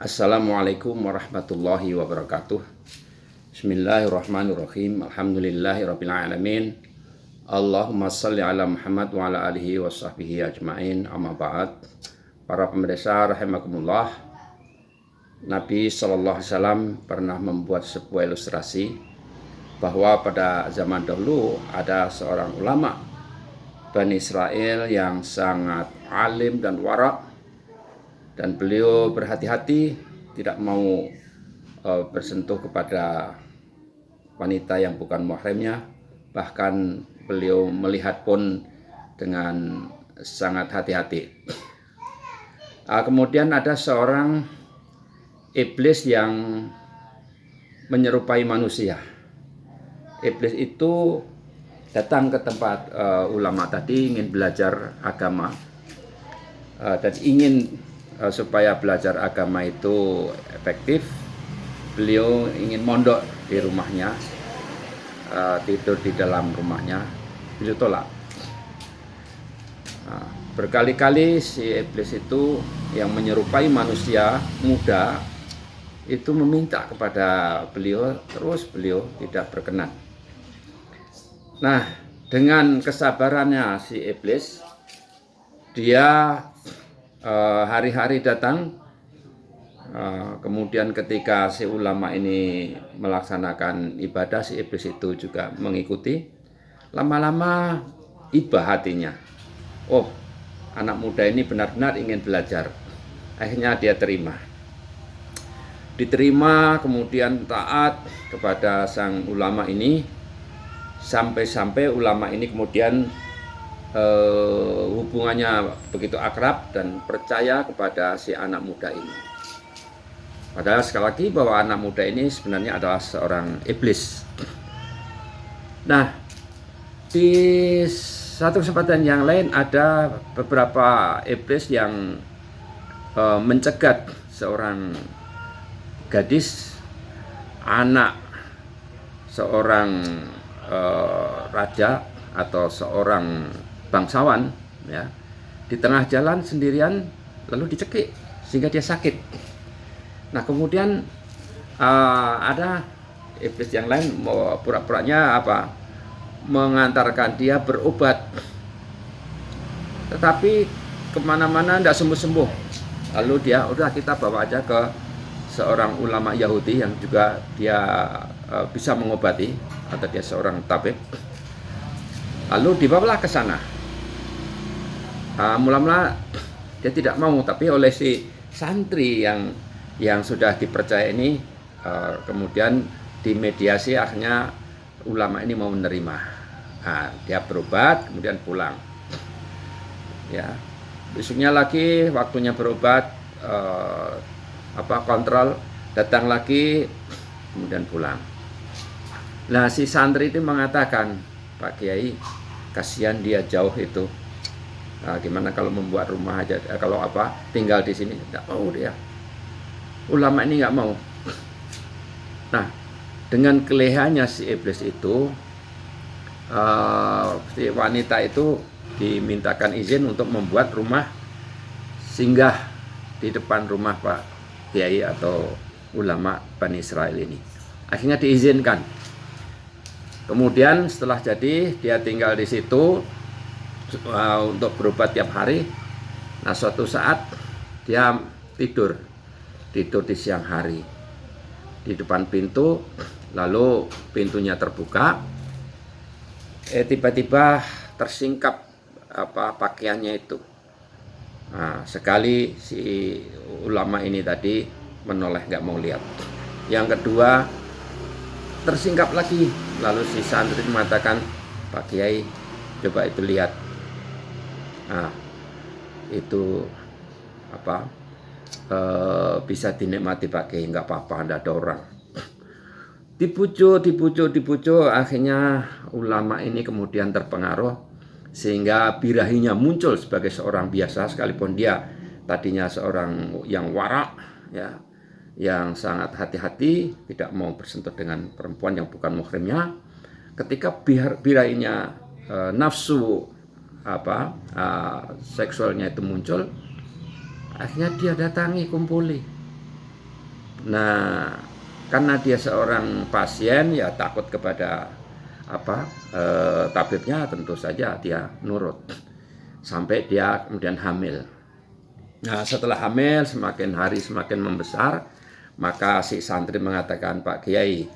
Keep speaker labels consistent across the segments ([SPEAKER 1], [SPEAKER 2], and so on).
[SPEAKER 1] Assalamualaikum warahmatullahi wabarakatuh. Bismillahirrahmanirrahim. Alhamdulillahirabbil alamin. Allahumma shalli ala Muhammad wa ala alihi wa sahbihi ajmain. Amma ba'd. Para pemirsa rahimakumullah. Nabi SAW pernah membuat sebuah ilustrasi bahwa pada zaman dahulu ada seorang ulama Bani Israel yang sangat alim dan wara'. Dan beliau berhati-hati tidak mau bersentuh kepada wanita yang bukan muhrimnya. Bahkan beliau melihat pun dengan sangat hati-hati. Kemudian ada seorang iblis yang menyerupai manusia. Iblis itu datang ke tempat ulama tadi ingin belajar agama dan ingin supaya belajar agama itu efektif. Beliau ingin mondok di rumahnya, tidur di dalam rumahnya. Beliau tolak. Berkali-kali si iblis itu yang menyerupai manusia muda itu meminta kepada beliau, terus beliau tidak berkenan. Nah, dengan kesabarannya si iblis, dia hari-hari datang, kemudian ketika si ulama ini melaksanakan ibadah, si iblis itu juga mengikuti. Lama-lama iba hatinya, oh anak muda ini benar-benar ingin belajar. Akhirnya dia diterima, kemudian taat kepada sang ulama ini, sampai-sampai ulama ini kemudian hubungannya begitu akrab dan percaya kepada si anak muda ini. Padahal sekali lagi bahwa anak muda ini sebenarnya adalah seorang iblis. Nah, di satu kesempatan yang lain ada beberapa iblis yang mencegat seorang gadis, anak seorang raja atau seorang bangsawan, ya, di tengah jalan sendirian lalu dicekik sehingga dia sakit. Nah, kemudian ada iblis yang lain pura-puranya mengantarkan dia berobat, tetapi kemana-mana tidak sembuh-sembuh. Lalu dia udah kita bawa aja ke seorang ulama Yahudi yang juga dia bisa mengobati, atau dia seorang tabib. Lalu dibawalah ke sana. Mula-mula dia tidak mau, tapi oleh si santri yang sudah dipercaya ini, kemudian dimediasi, akhirnya ulama ini mau menerima. Dia berobat kemudian pulang. Ya, besoknya lagi waktunya berobat, kontrol, datang lagi kemudian pulang. Nah, si santri itu mengatakan, Pak Kiai, kasihan dia jauh itu. Gimana kalau membuat rumah aja, tinggal di sini? Tidak mau dia. Ulama ini nggak mau. Nah, dengan kelehannya si iblis itu, si wanita itu dimintakan izin untuk membuat rumah singgah di depan rumah Pak Kiai atau ulama Bani Israel ini. Akhirnya diizinkan. Kemudian setelah jadi, dia tinggal di situ untuk berobat tiap hari. Nah, suatu saat dia tidur di siang hari di depan pintu, lalu pintunya terbuka, tiba-tiba tersingkap pakaiannya itu. Nah, sekali si ulama ini tadi menoleh, nggak mau lihat. Yang kedua tersingkap lagi, lalu si santri mengatakan, Pak Kiai, coba itu lihat. Nah, itu bisa dinikmati Pak Kiai, nggak apa-apa, nggak ada orang. Dibujuk, akhirnya ulama ini kemudian terpengaruh sehingga birahinya muncul sebagai seorang biasa, sekalipun dia tadinya seorang yang warak, ya, yang sangat hati-hati, tidak mau bersentuh dengan perempuan yang bukan muhrimnya. Ketika birahinya nafsu seksualnya itu muncul, akhirnya dia datangi, kumpuli. Nah, karena dia seorang pasien ya takut kepada tabibnya, tentu saja dia nurut sampai dia kemudian hamil. Nah, setelah hamil semakin hari semakin membesar, maka si santri mengatakan, "Pak Kiai,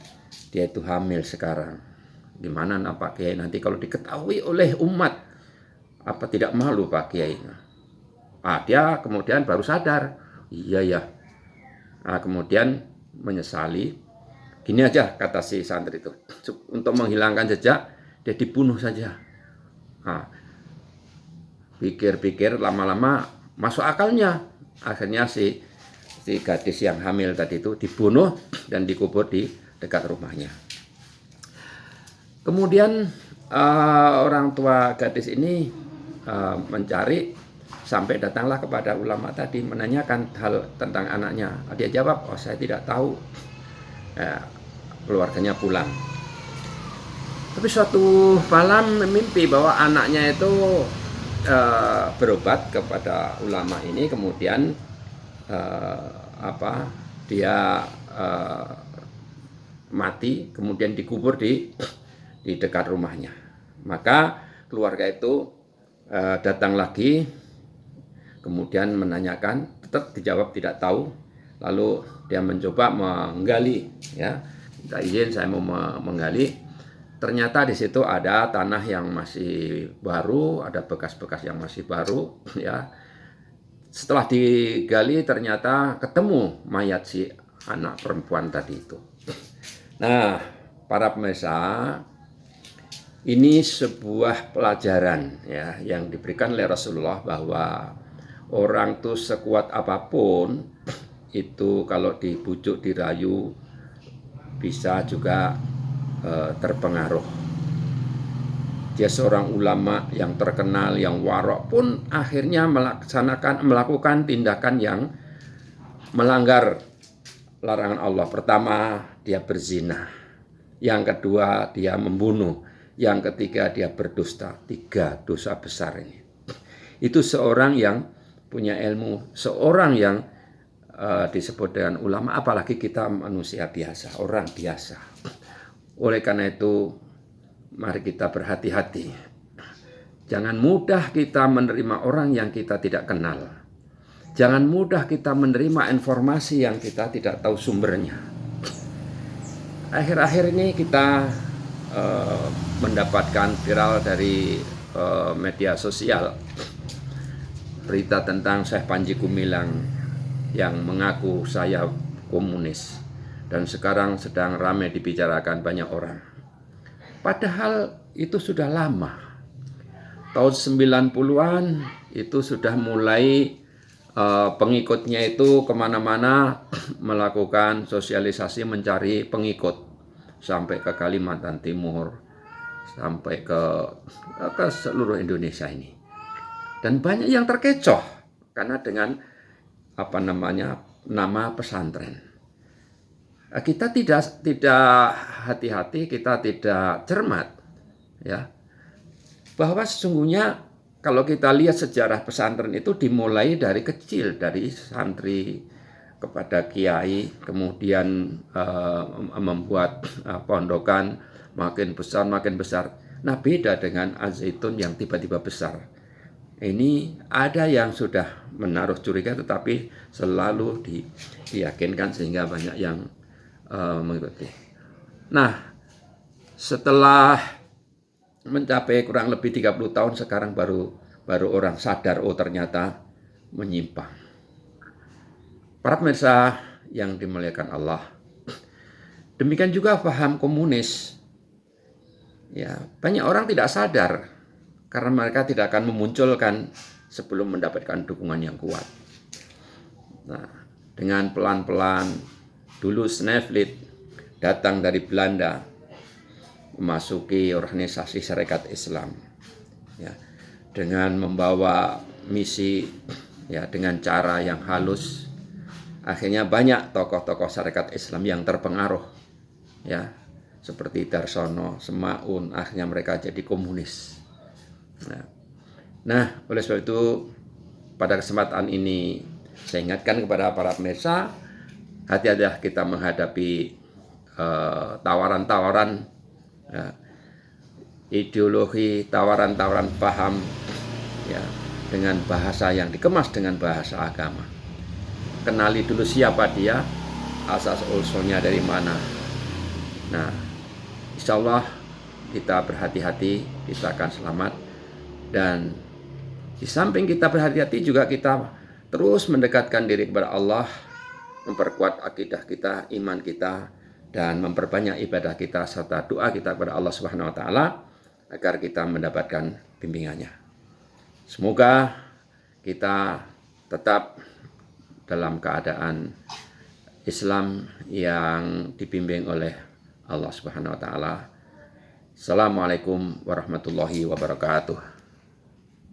[SPEAKER 1] dia itu hamil sekarang. Gimana Pak Kiai, nanti kalau diketahui oleh umat, apa tidak malu Pak Kiai?" Dia kemudian baru sadar, iya ya. Nah, kemudian menyesali. Gini aja kata si santri itu, untuk menghilangkan jejak dia dibunuh saja. Nah, pikir-pikir lama-lama masuk akalnya. Akhirnya si gadis yang hamil tadi itu dibunuh dan dikubur di dekat rumahnya. Kemudian orang tua gadis ini mencari sampai datanglah kepada ulama tadi menanyakan hal tentang anaknya. Dia jawab, "Oh, saya tidak tahu." Keluarganya pulang. Tapi suatu malam mimpi bahwa anaknya itu berobat kepada ulama ini, kemudian dia mati, kemudian dikubur di dekat rumahnya. Maka keluarga itu datang lagi, kemudian menanyakan, tetap dijawab tidak tahu. Lalu dia mencoba menggali, ya, minta izin, saya mau menggali. Ternyata di situ ada tanah yang masih baru, ada bekas-bekas yang masih baru, ya. Setelah digali ternyata ketemu mayat si anak perempuan tadi itu. Nah, para pemirsa, ini sebuah pelajaran ya yang diberikan oleh Rasulullah bahwa orang tuh sekuat apapun itu kalau dibujuk dirayu bisa juga terpengaruh. Dia seorang ulama yang terkenal, yang warok pun akhirnya melakukan tindakan yang melanggar larangan Allah. Pertama, dia berzina. Yang kedua, dia membunuh. Yang ketiga, dia berdusta. 3 dosa besar ini. Itu seorang yang punya ilmu, seorang yang disebut dengan ulama, apalagi kita manusia biasa, orang biasa. Oleh karena itu, mari kita berhati-hati. Jangan mudah kita menerima orang yang kita tidak kenal. Jangan mudah kita menerima informasi yang kita tidak tahu sumbernya. Akhir-akhir ini kita mendapatkan viral dari media sosial berita tentang Syekh Panji Gumilang yang mengaku saya komunis dan sekarang sedang ramai dibicarakan banyak orang. Padahal itu sudah lama. Tahun 90-an itu sudah mulai pengikutnya itu kemana-mana melakukan sosialisasi mencari pengikut sampai ke Kalimantan Timur, sampai ke seluruh Indonesia ini. Dan banyak yang terkecoh karena dengan nama pesantren. Kita tidak hati-hati, kita tidak cermat, ya, bahwa sesungguhnya kalau kita lihat sejarah pesantren itu dimulai dari kecil, dari santri kepada kiai, kemudian membuat pondokan makin besar. Nah, beda dengan Al-Zaitun yang tiba-tiba besar. Ini ada yang sudah menaruh curiga tetapi selalu diyakinkan sehingga banyak yang mengikuti. Nah, setelah mencapai kurang lebih 30 tahun sekarang baru orang sadar, oh ternyata menyimpang. Para pemirsa yang dimuliakan Allah, demikian juga paham komunis. Ya, banyak orang tidak sadar karena mereka tidak akan memunculkan sebelum mendapatkan dukungan yang kuat. Nah, dengan pelan-pelan, dulu Snevlit datang dari Belanda, memasuki organisasi Syarikat Islam, ya, dengan membawa misi, ya, dengan cara yang halus. Akhirnya banyak tokoh-tokoh Syarikat Islam yang terpengaruh, ya, seperti Darsono, Semaun, akhirnya mereka jadi komunis. Nah, oleh sebab itu pada kesempatan ini saya ingatkan kepada para pemirsa hati-hatilah kita menghadapi tawaran-tawaran ideologi, tawaran-tawaran paham ya, dengan bahasa yang dikemas dengan bahasa agama. Kenali dulu siapa dia, asas usulnya dari mana. Nah, insya Allah kita berhati-hati, kita akan selamat. Dan di samping kita berhati-hati juga kita terus mendekatkan diri kepada Allah, memperkuat akidah kita, iman kita, dan memperbanyak ibadah kita serta doa kita kepada Allah Subhanahu wa taala agar kita mendapatkan bimbingannya. Semoga kita tetap dalam keadaan Islam yang dibimbing oleh Allah Subhanahu wa taala. Assalamualaikum warahmatullahi wabarakatuh.